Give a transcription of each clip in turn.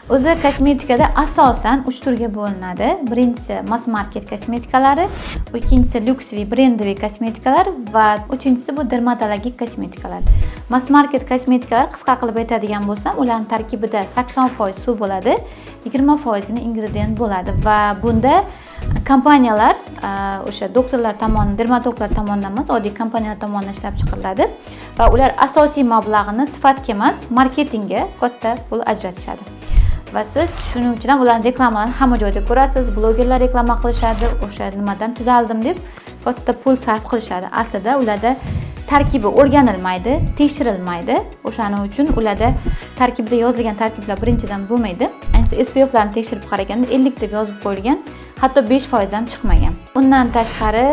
O'zi kosmetikada asosan 3 turga bo'linadi. Birinchisi mass market kosmetikalari, ikkinchisi lyuksviy brendiviy kosmetikalar va uchinchisi bu dermatologik kosmetikalar. Mass market kosmetikalar qisqa qilib aytadigan bo'lsam, ularning tarkibida 80% suv bo'ladi, 20% gina ingredient bo'ladi va bunda kompaniyalar o'sha doktorlar tomonidan, dermatologlar tomonidan emas, oddiy kompaniyalar tomonidan ishlab chiqariladi va ular asosiy mablag'ini sifatga emas, marketingga katta pul ajratishadi. Va siz shuning uchun ham ularning reklamalarini hamma joyda ko'rasiz. Blogerlar reklama qilishadi, o'sha nimadan tuzaldim deb katta pul sarf qilishadi. Aslida ularda tarkibi o'rganilmaydi, tekshirilmaydi. O'shaning uchun ularda tarkibida yozilgan tarkiblar birinchidan bo'lmaydi. Ayniqsa SPF larni tekshirib qaraganda 50 deb yozib qo'yilgan, hatto 5% ham chiqmagan. Undan tashqari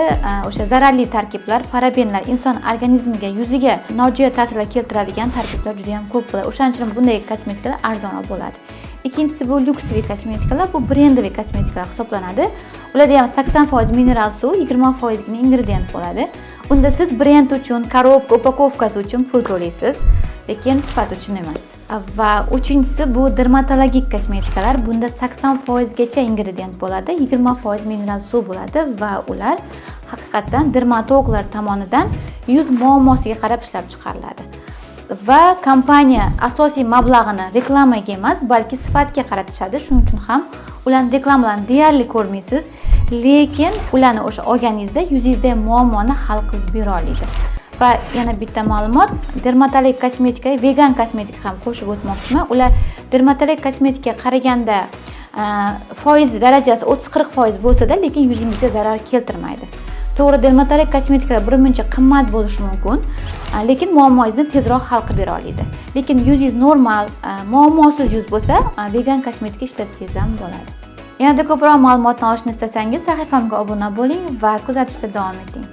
o'sha zararli tarkiblar, parabenlar inson organizmiga, yuziga nojo'ya ta'sirlar keltiradigan tarkiblar juda ham ko'p bo'ladi. O'shaning uchun bunday kosmetikalar arzonroq bo'ladi. Ikkinchisi bu lyuksviy kosmetikalar, bu brendiviy kosmetikalar hisoblanadi. Ularda ham 80% mineral suv, 20% gina ingredient bo'ladi. Unda siz brend uchun, korobka, upakovkasi uchun pul to'laysiz, lekin sifat uchun emas. Va uchinchisi bu dermatologik kosmetikalar. Bunda 80% gacha ingredient bo'ladi, 20% mineral suv bo'ladi va ular haqiqatan dermatologlar tomonidan yuz muammosiga qarab ishlab chiqariladi. Va kompaniya asosiy mablag'ini reklamaga emas, balki sifatga qaratishadi. Shuning uchun ham ularning reklamalarini deyarli ko'rmaysiz, lekin ularni o'sha olganingizda yuzingizda muammoni hal qilib bera oladi. Va yana bitta ma'lumot, dermatologik kosmetikaga vegan kosmetika ham qo'shib o'tmoqchiman. Ular dermatologik kosmetikaga qaraganda foiz darajasi 30-40% bo'lsa-da, lekin yuzingizga zarar keltirmaydi. To'g'ri, dermatologik kosmetikalar birmuncha qimmat bo'lishi mumkin, lekin muammongizni tezroq hal qilib bera oladi. Lekin yuzingiz normal, muammosiz yuz bo'lsa, vegan kosmetika ishlatsangiz ham bo'ladi. Yanada ko'proq ma'lumotni olishni istasangiz, sahifamga obuna bo'ling va kuzatishda davom eting.